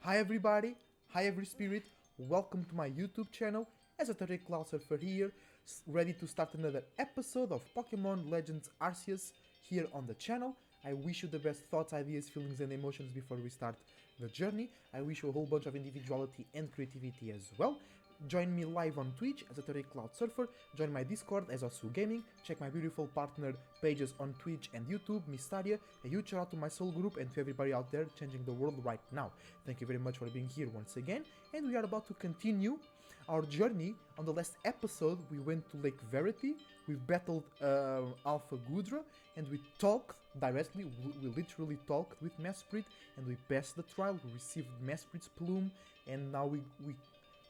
Hi everybody, hi every spirit, welcome to my YouTube channel. Esoteric Cloud Surfer here, ready to start another episode of Pokémon Legends Arceus here on the channel. I wish you the best thoughts, ideas, feelings and emotions before we start the journey. I wish you a whole bunch of individuality and creativity as well. Join me live on Twitch, Esoteric Cloud Surfer, join my Discord as SoulGroup Gaming, check my beautiful partner pages on Twitch and YouTube, Mystaria, a huge shout out to my SoulGroup and to everybody out there changing the world right now. Thank you very much for being here once again, and we are about to continue our journey. On the last episode, we went to Lake Verity, we battled Alpha Gudra, and we talked directly, we literally talked with Mesprit, and we passed the trial, we received Mesprit's plume, and now we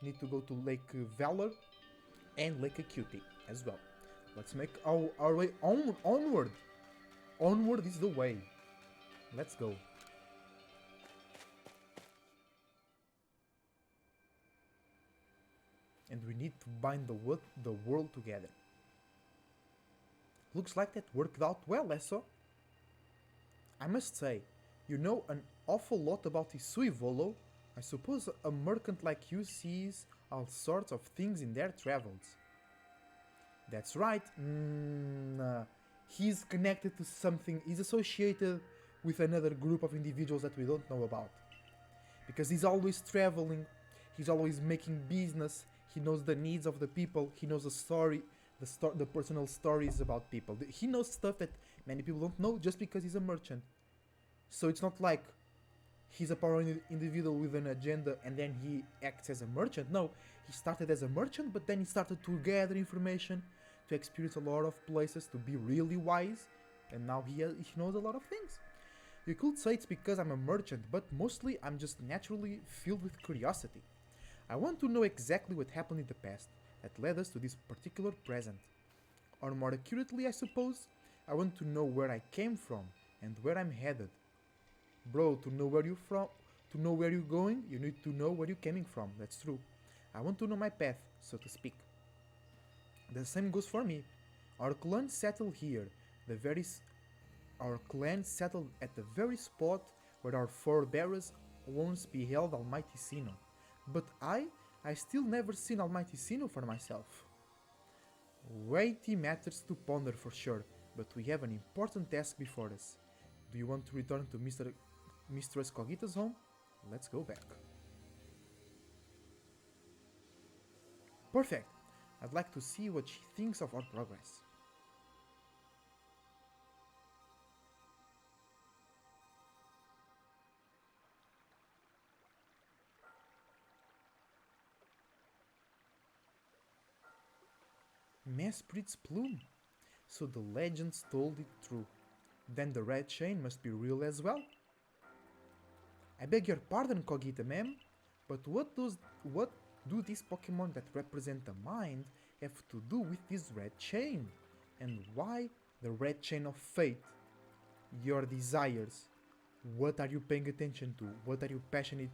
need to go to Lake Valor and Lake Acuity as well. Let's make our way onward. Onward is the way. Let's go. And we need to bind the world together. Looks like that worked out well, Eso. I must say, you know an awful lot about Isui Volo. I suppose a merchant like you sees all sorts of things in their travels. That's right. He's connected to something, he's associated with another group of individuals that we don't know about. Because he's always traveling, he's always making business, he knows the needs of the people, he knows the personal stories about people. He knows stuff that many people don't know just because he's a merchant. So it's not like he's a powerful individual with an agenda and then he acts as a merchant. No, he started as a merchant, but then he started to gather information, to experience a lot of places, to be really wise, and now he knows a lot of things. You could say it's because I'm a merchant, but mostly I'm just naturally filled with curiosity. I want to know exactly what happened in the past that led us to this particular present. Or more accurately, I suppose, I want to know where I came from and where I'm headed. Bro, to know where you're going, you need to know where you're coming from. That's true. I want to know my path, so to speak. The same goes for me. Our clan settled here. Our clan settled at the very spot where our forebears once beheld Almighty Sinnoh. But I still never seen Almighty Sinnoh for myself. Weighty matters to ponder for sure, but we have an important task before us. Do you want to return to Mistress Cogita's home? Let's go back. Perfect! I'd like to see what she thinks of our progress. Mesprit's plume. So the legends told it true. Then the red chain must be real as well. I beg your pardon, Cogita ma'am, but what do these Pokémon that represent the mind have to do with this red chain? And why the red chain of fate? Your desires. What are you paying attention to? What are you passionate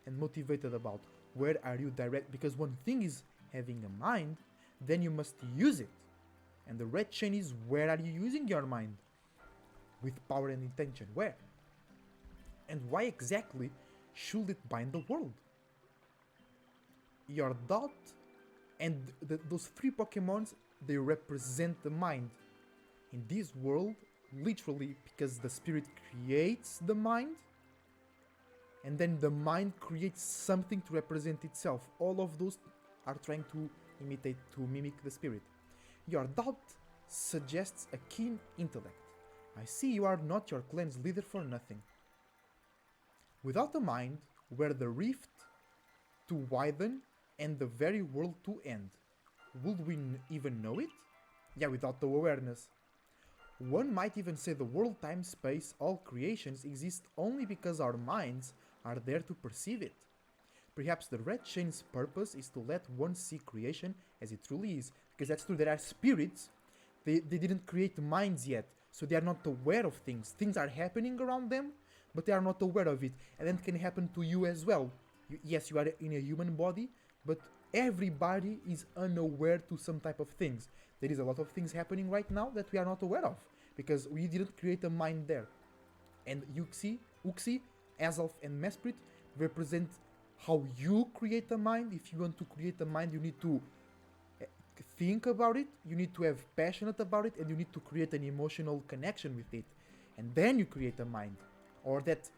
and motivated about? Where are you direct? Because one thing is having a mind, then you must use it. And the red chain is where are you using your mind? With power and intention, where? And why exactly should it bind the world? Your doubt and those three Pokémons, they represent the mind. In this world, literally, because the spirit creates the mind, and then the mind creates something to represent itself. All of those are trying to mimic the spirit. Your doubt suggests a keen intellect. I see you are not your clan's leader for nothing. Without a mind, were the rift to widen and the very world to end, would we even know it? Yeah, without the awareness. One might even say the world, time, space, all creations exist only because our minds are there to perceive it. Perhaps the red chain's purpose is to let one see creation as it truly is. Because that's true, there are spirits, they didn't create minds yet, so they are not aware of things. Things are happening around them, but they are not aware of it. And then it can happen to you as well. Yes, you are in a human body, but everybody is unaware to some type of things. There is a lot of things happening right now that we are not aware of, because we didn't create a mind there. And Uxie Azelf and Mesprit represent how you create a mind. If you want to create a mind, you need to think about it, you need to have passionate about it, and you need to create an emotional connection with it. And then you create a mind. Or that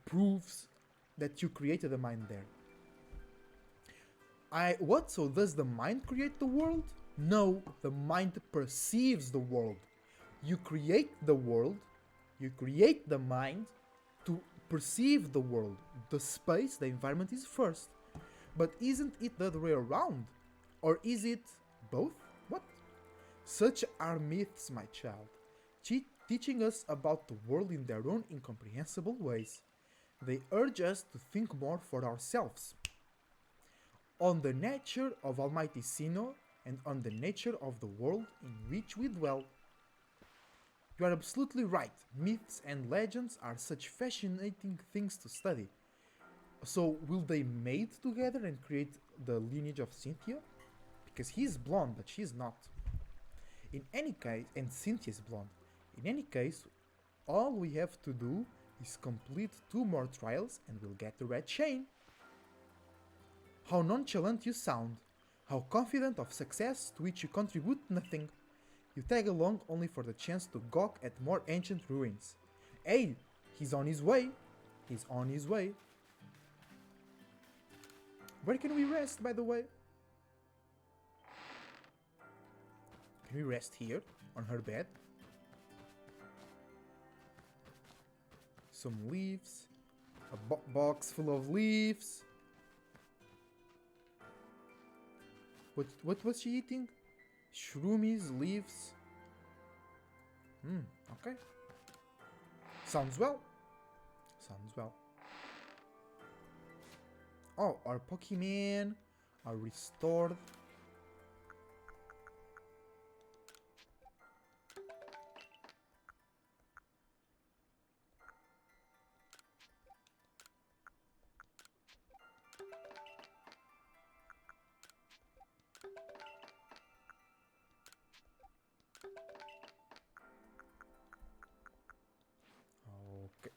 proves that you created a mind there. What? So does the mind create the world? No, the mind perceives the world. You create the world, you create the mind to perceive the world. The space, the environment is first. But isn't it the other way around? Or is it both? What? Such are myths, my child, teaching us about the world in their own incomprehensible ways. They urge us to think more for ourselves on the nature of Almighty Sinnoh and on the nature of the world in which we dwell. You are absolutely right. Myths and legends are such fascinating things to study. So, will they mate together and create the lineage of Cynthia? Because he's blonde, but she's not. In any case, and Cynthia's blonde. In any case, all we have to do is complete 2 more trials and we'll get the red chain. How nonchalant you sound. How confident of success to which you contribute nothing. You tag along only for the chance to gawk at more ancient ruins. Hey, he's on his way. He's on his way. Where can we rest, by the way? Can we rest here, on her bed? Some leaves. A box full of leaves. What was she eating? Shroomies, leaves. Okay. Sounds well. Sounds well. Oh, our Pokemon are restored. Okay.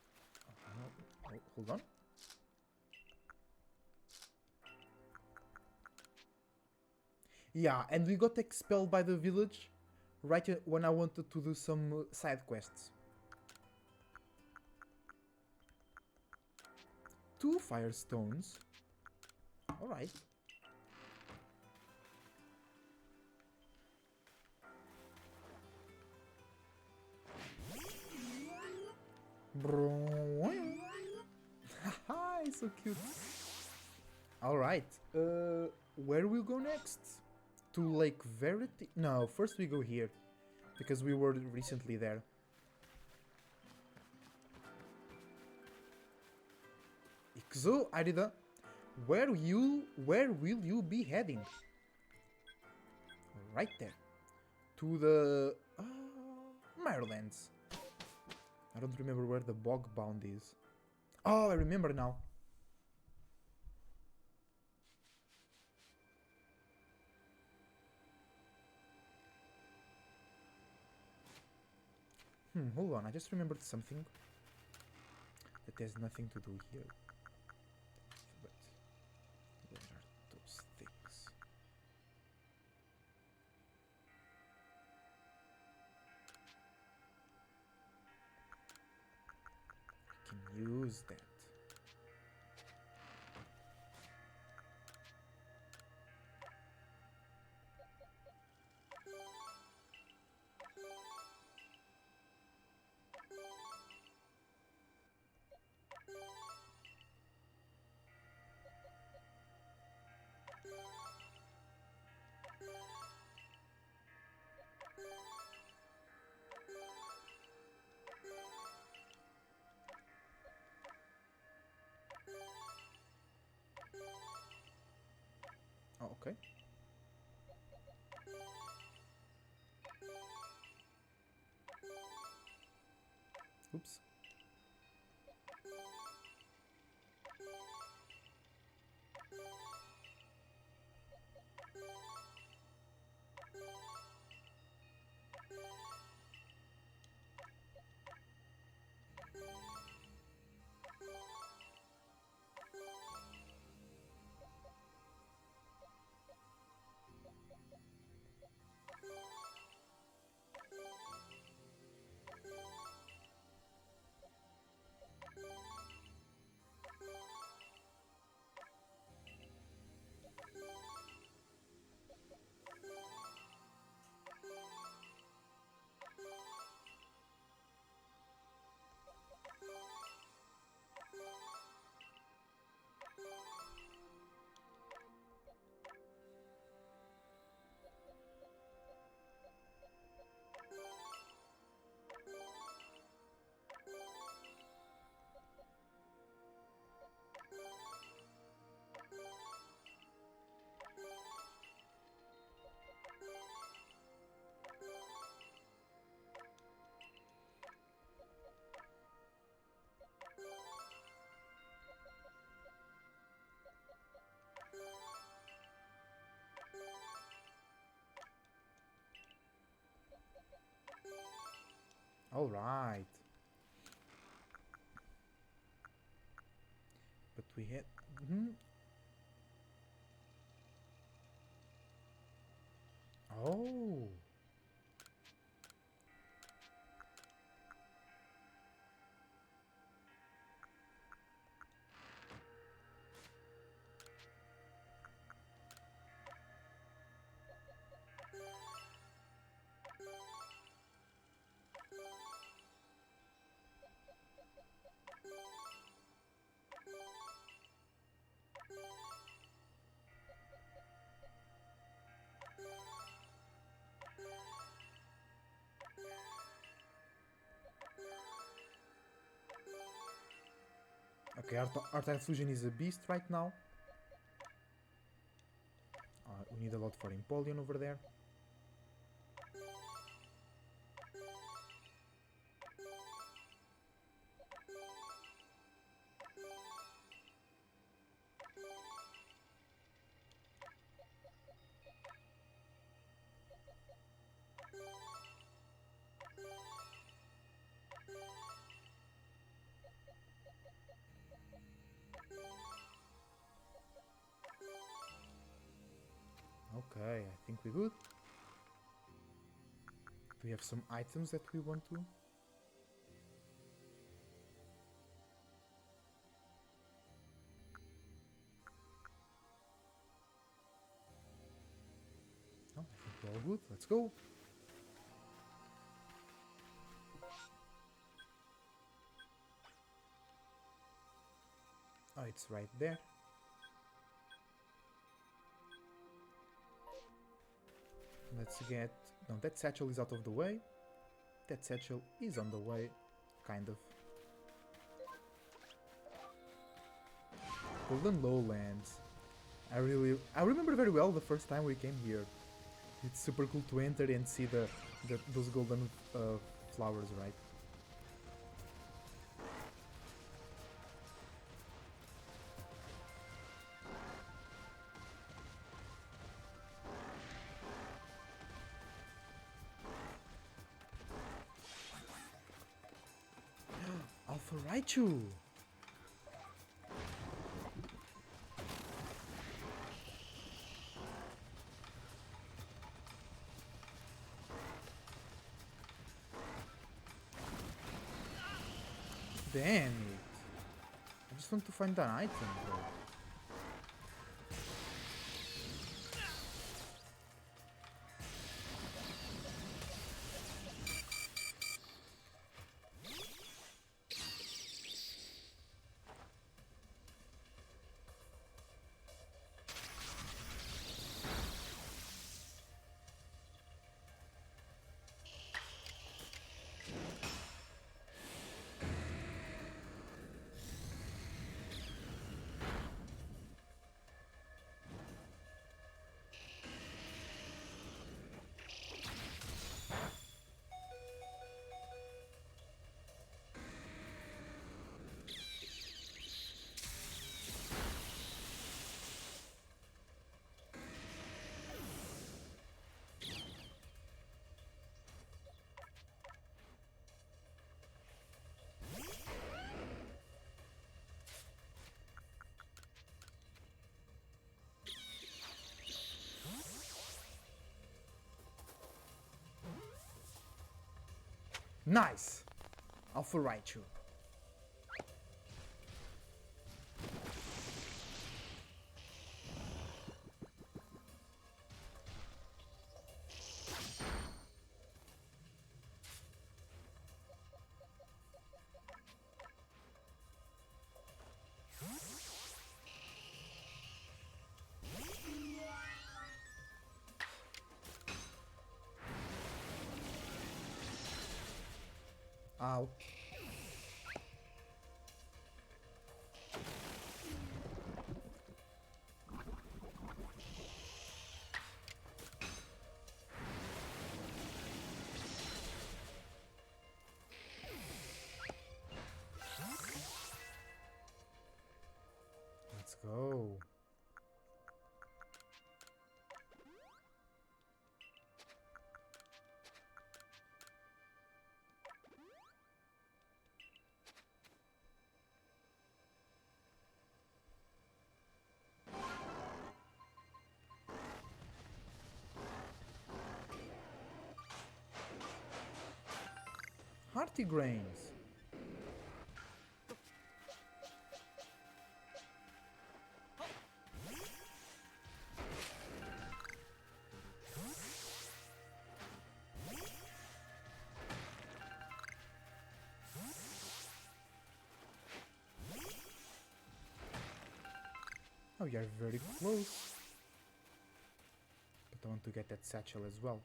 Hold on. Yeah, and we got expelled by the village right when I wanted to do some side quests. 2 firestones. Alright. Haha, it's so cute. Alright, where we'll go next? To Lake Verity? No, first we go here, because we were recently there. Ixo, Arida, where will you be heading? Right there. To the... Mirelands. I don't remember where the bog bound is. Oh, I remember now. Hold on, I just remembered something that has nothing to do here. But where are those things? I can use that. Oh, okay. Oops. Alright. But we had... Oh. Okay, our Fusion is a beast right now. We need a lot for Empoleon over there. Okay, I think we're good. Do we have some items that we want to? Oh, I think we're all good. Let's go. Oh, it's right there. Let's get... No, that satchel is out of the way. That satchel is on the way. Kind of. Golden Lowlands. I remember very well the first time we came here. It's super cool to enter and see those golden flowers, right? Alpha Raichu! Damn it! I just want to find an item, bro. Nice! Alpha Raichu. Ow. Let's go. 50 grains. Oh, you're very close. But I want to get that satchel as well.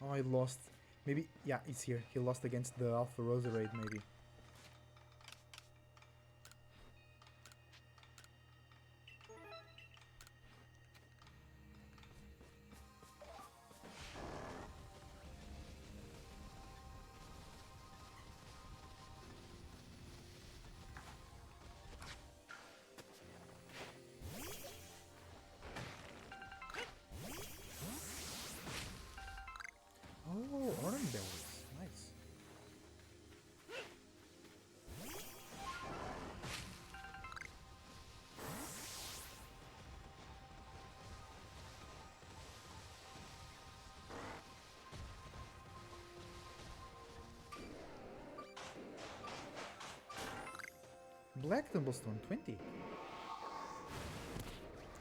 Oh, he lost. Maybe, yeah, it's here. He lost against the Alpha Roserade, maybe. Oh, orange berries. Nice. Black Tumblestone, 20.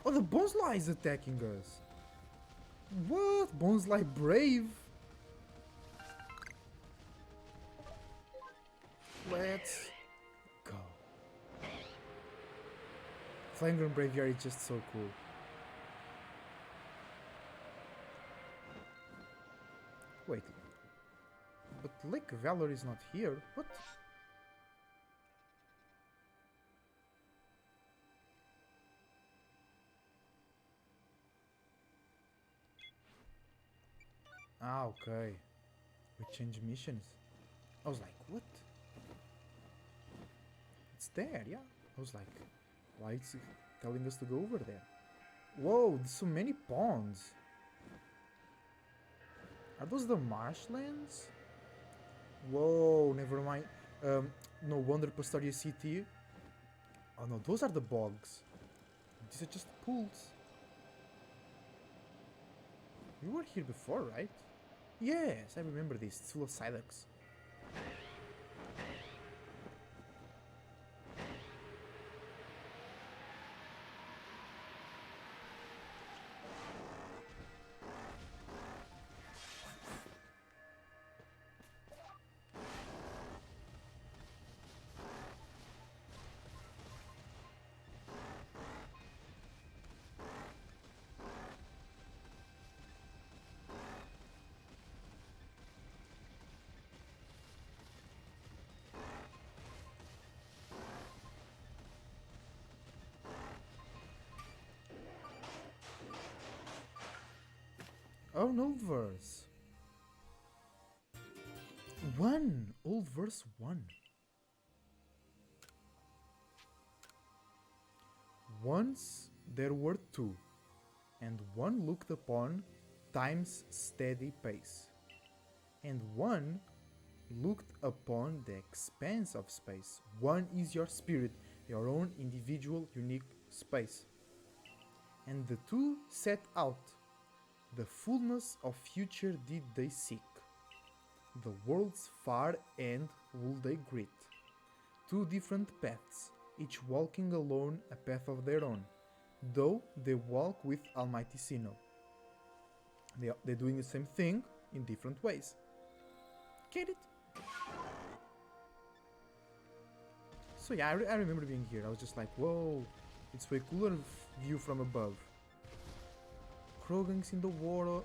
Oh, the Bonsly is attacking us. What? Bonsly brave? Let's go. Flamegreen Braviary is just so cool. Wait. But Lake Valor is not here. What? Ah, okay. We changed missions. I was like, what? It's there, yeah. I was like, why is it telling us to go over there? Whoa, there's so many ponds. Are those the marshlands? Whoa, never mind. No wonder Pastoria City. Oh no, those are the bogs. These are just pools. We were here before, right? Yes, I remember this. It's full of Psyducks. Oh, an old verse. One! Old verse 1. Once there were two, and one looked upon time's steady pace, and one looked upon the expanse of space. One is your spirit, your own individual, unique space. And the two set out. The fullness of future did they seek. The world's far end would they greet. Two different paths, each walking alone a path of their own, though they walk with Almighty Sinnoh. They're doing the same thing in different ways. Get it? So yeah, I remember being here. I was just like, whoa, it's way cooler view from above. Krogans in the water.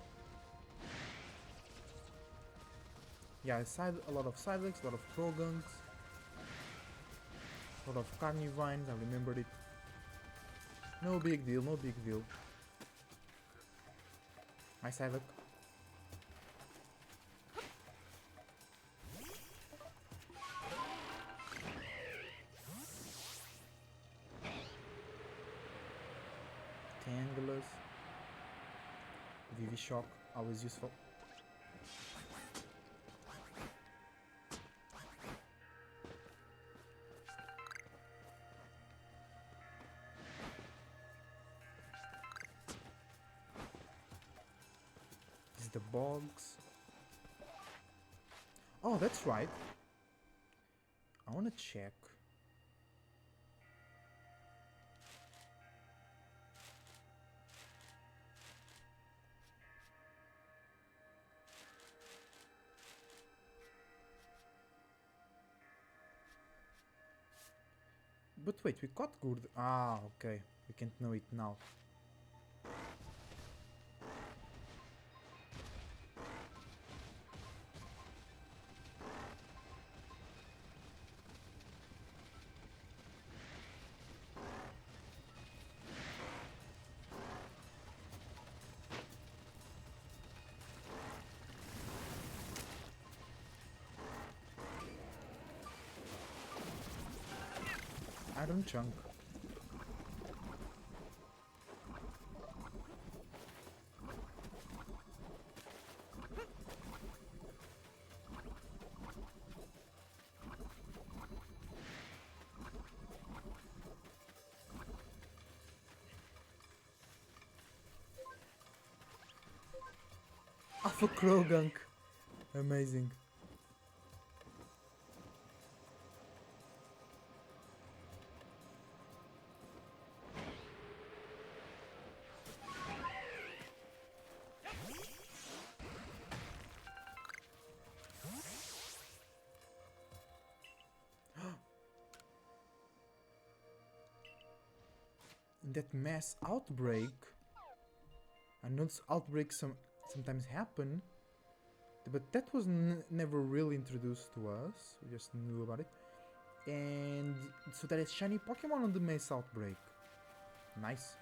Yeah, a lot of Psyducks, a lot of Krogans, a lot of Carnivines, I remembered it. No big deal, no big deal. My Psyduck. VV Shock, always useful. This is the bogs. Oh, that's right. I wanna check. But wait, we caught good. Ah, okay. We can't know it now. Iron chunk. Alpha Crow Gunk. Amazing. In that mass outbreak, I know outbreaks sometimes happen, but that was never really introduced to us. We just knew about it. And so there is shiny Pokemon on the mass outbreak. Nice.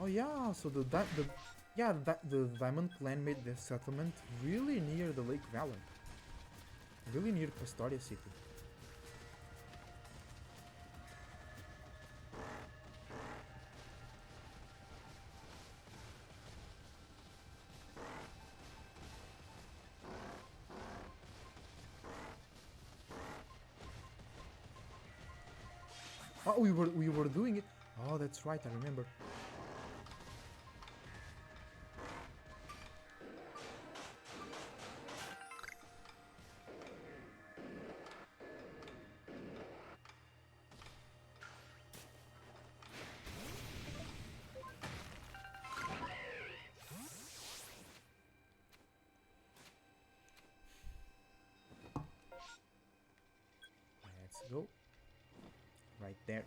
Oh yeah, so the Diamond Clan made their settlement really near the Lake Valley, really near Pastoria City. Oh, we were doing it. Oh, that's right, I remember. Let's go. Right there.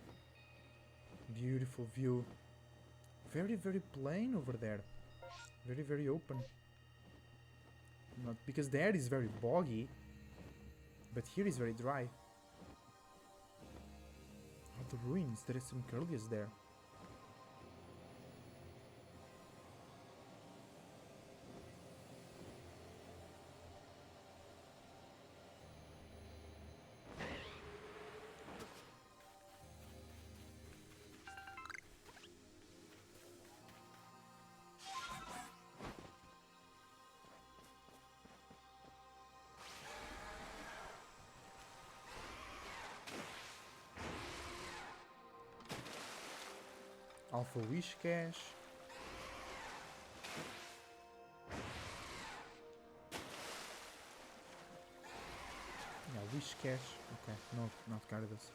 Beautiful view. Very, very plain over there. Very, very open. Not because there is very boggy, but here is very dry. Oh, the ruins. There is some Curlius there. Alpha Wish Cache. Yeah, Wish Cache. Okay, no, not Gyarados.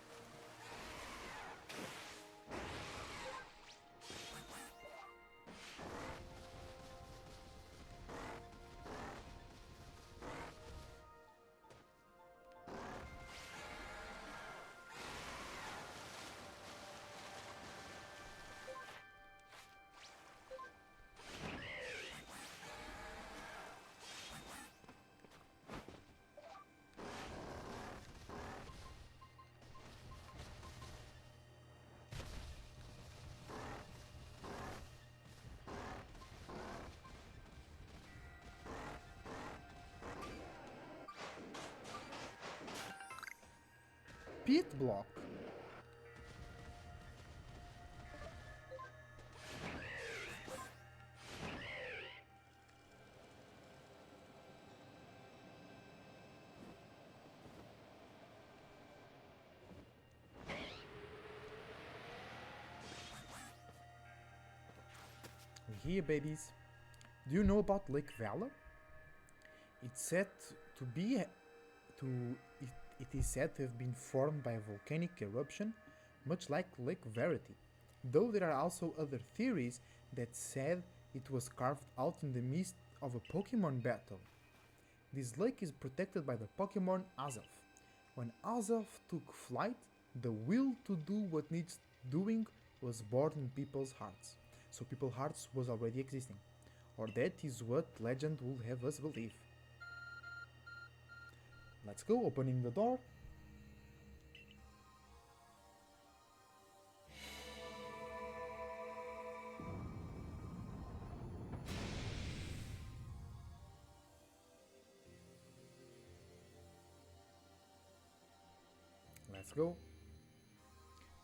pit block. Here, babies. Do you know about Lake Valor? It's said to be it is said to have been formed by a volcanic eruption, much like Lake Verity. Though there are also other theories that said it was carved out in the midst of a Pokémon battle. This lake is protected by the Pokémon Azelf. When Azelf took flight, the will to do what needs doing was born in people's hearts. So people's hearts was already existing. Or that is what legend would have us believe. Let's go, opening the door. Let's go.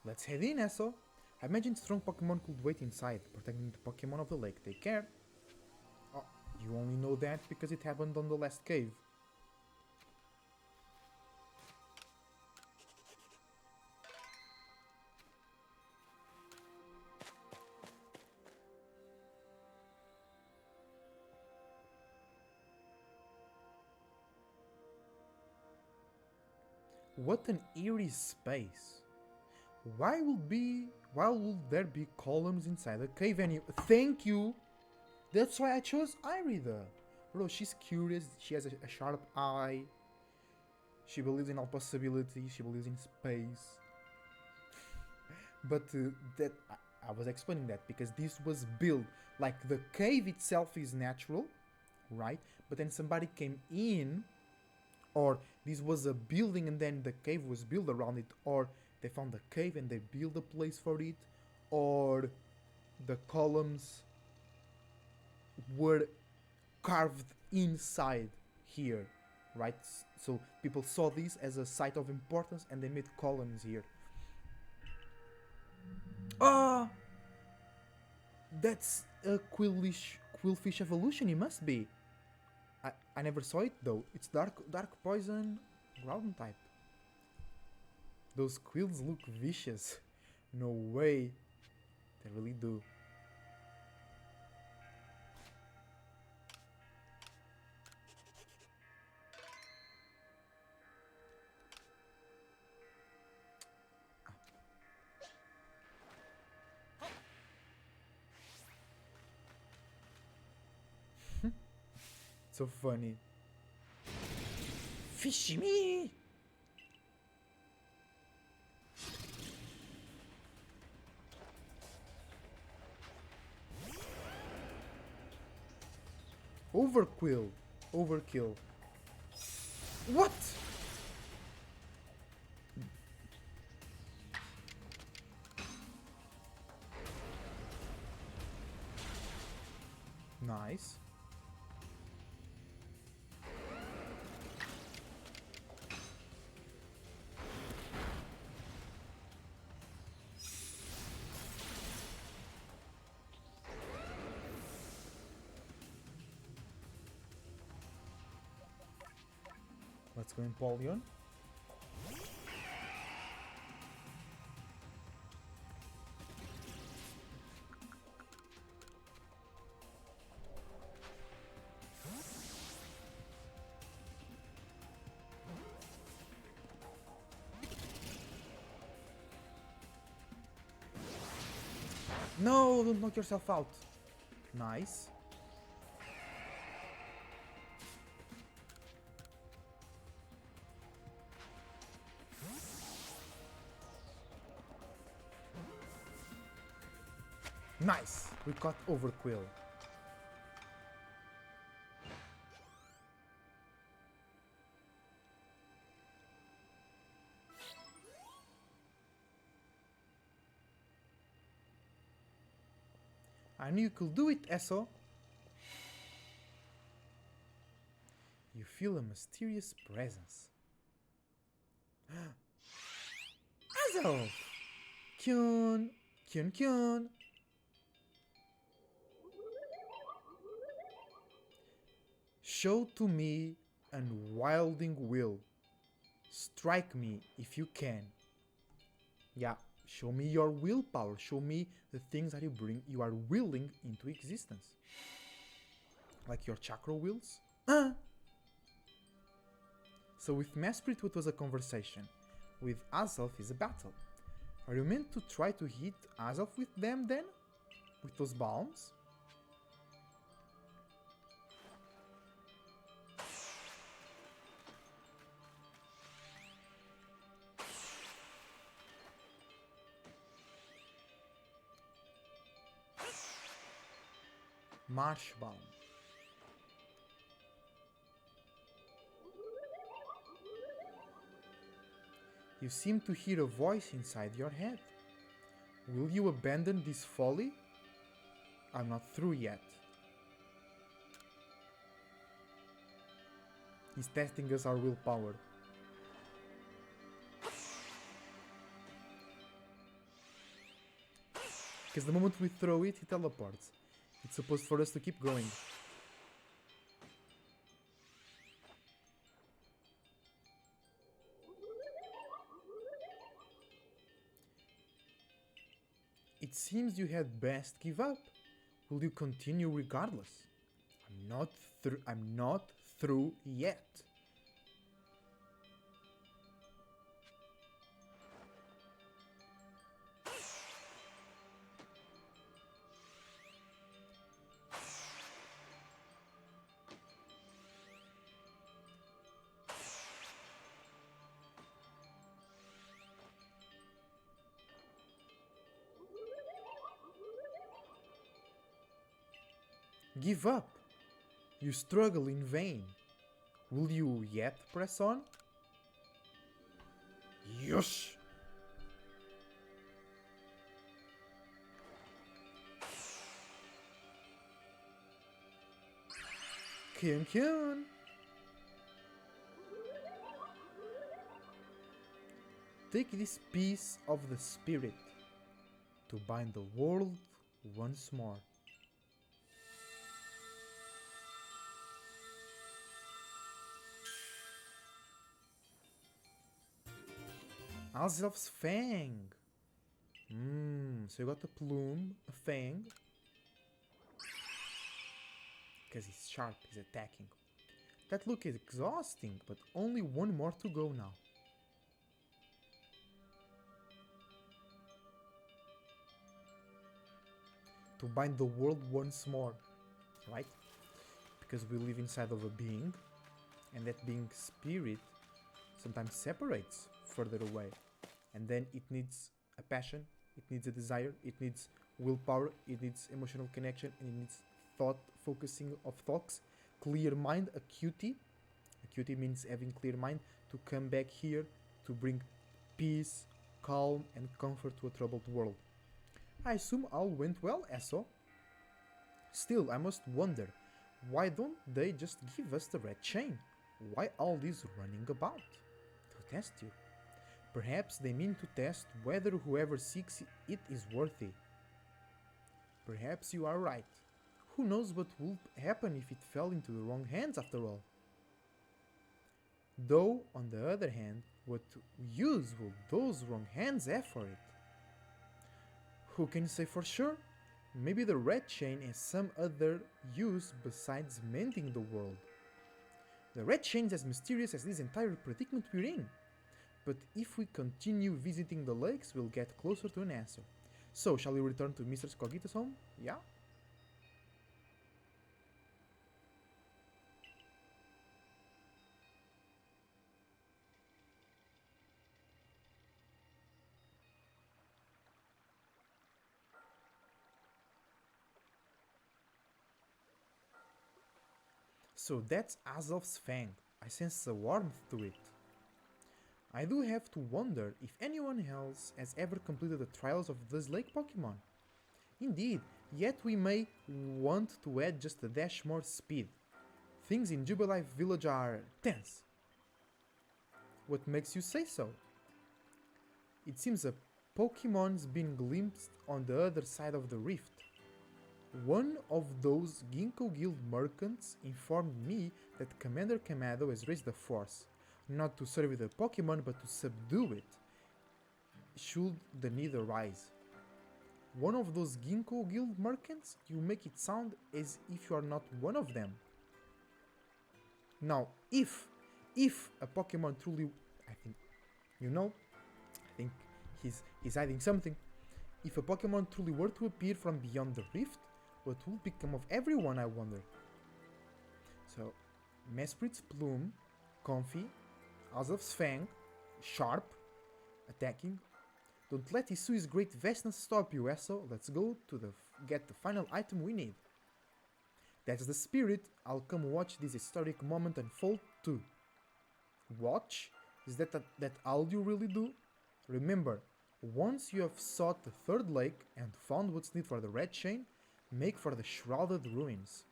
Let's head in, Eso. I imagine strong Pokemon could wait inside, protecting the Pokemon of the lake. Take care. Oh, you only know that because it happened on the last cave. What an eerie space. Why would there be columns inside a cave anyway? Thank you! That's why I chose Irida. Bro, she's curious, she has a sharp eye. She believes in all possibilities, she believes in space. But I was explaining that because this was built, like the cave itself is natural, right? But then somebody came in, or this was a building and then the cave was built around it, or they found a cave and they built a place for it, or the columns were carved inside here, right? So people saw this as a site of importance and they made columns here. Ah! That's a quillfish evolution, it must be. I never saw it though. It's dark poison ground type. Those quills look vicious. No way. They really do. So funny. Fishy me! Overkill. What? Nice. Let's go in Polion. No, don't knock yourself out. Nice. Nice! We caught Overquill. I knew you could do it, Eso. You feel a mysterious presence. Azelf! Kyun! Kyun Kyun! Show to me unwielding will. Strike me if you can. Yeah, show me your willpower. Show me the things that you are willing into existence. Like your chakra wills. So with Mesprit it was a conversation. With Azelf is a battle. Are you meant to try to hit Azelf with them then? With those bombs? Marsh bomb. You seem to hear a voice inside your head. Will you abandon this folly? I'm not through yet. He's testing us our willpower. Because the moment we throw it, he teleports. It's supposed for us to keep going. It seems you had best give up. Will you continue regardless? I'm not through yet. Give up. You struggle in vain. Will you yet press on? Yosh! Kyun Kyun! Take this piece of the spirit to bind the world once more. Azelf's Fang. So you got a plume, a fang. Because he's sharp, he's attacking. That look is exhausting, but only one more to go now. To bind the world once more, right? Because we live inside of a being, and that being spirit sometimes separates further away. And then it needs a passion, it needs a desire, it needs willpower, it needs emotional connection, and it needs thought, focusing of thoughts, clear mind, acuity. Acuity means having clear mind to come back here to bring peace, calm, and comfort to a troubled world. I assume all went well, Eso. Still, I must wonder, why don't they just give us the red chain? Why all this running about? To test you. Perhaps they mean to test whether whoever seeks it is worthy. Perhaps you are right. Who knows what would happen if it fell into the wrong hands after all? Though, on the other hand, what use will those wrong hands have for it? Who can say for sure? Maybe the red chain has some other use besides mending the world. The red chain is as mysterious as this entire predicament we're in. But if we continue visiting the lakes, we'll get closer to an answer. So, shall we return to Mr. Skogita's home? Yeah? So that's Azelf's Fang. I sense a warmth to it. I do have to wonder if anyone else has ever completed the trials of this lake Pokémon. Indeed, yet we may want to add just a dash more speed. Things in Jubilife Village are tense. What makes you say so? It seems a Pokemon's been glimpsed on the other side of the rift. One of those Ginkgo Guild merchants informed me that Commander Kamado has raised the force, not to serve the Pokemon but to subdue it, should the need arise. One of those Ginkgo Guild merchants? You make it sound as if you are not one of them. Now, if a Pokemon truly, I think he's hiding something. If a Pokemon truly were to appear from beyond the rift, what will become of everyone, I wonder? So, Mesprit's Plume, Comfy, Azov's Fang, Sharp, attacking. Don't let Isui's great vastness stop you, Eso. Let's go to get the final item we need. That's the spirit. I'll come watch this historic moment unfold too. Watch? Is that all you really do? Remember, once you have sought the third lake and found what's needed for the red chain, make for the shrouded ruins.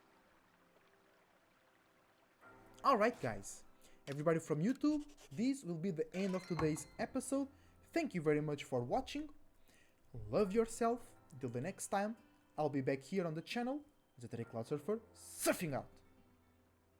Alright guys, everybody from YouTube, this will be the end of today's episode. Thank you very much for watching. Love yourself. Till the next time, I'll be back here on the channel. The Cloud Surfer, surfing out.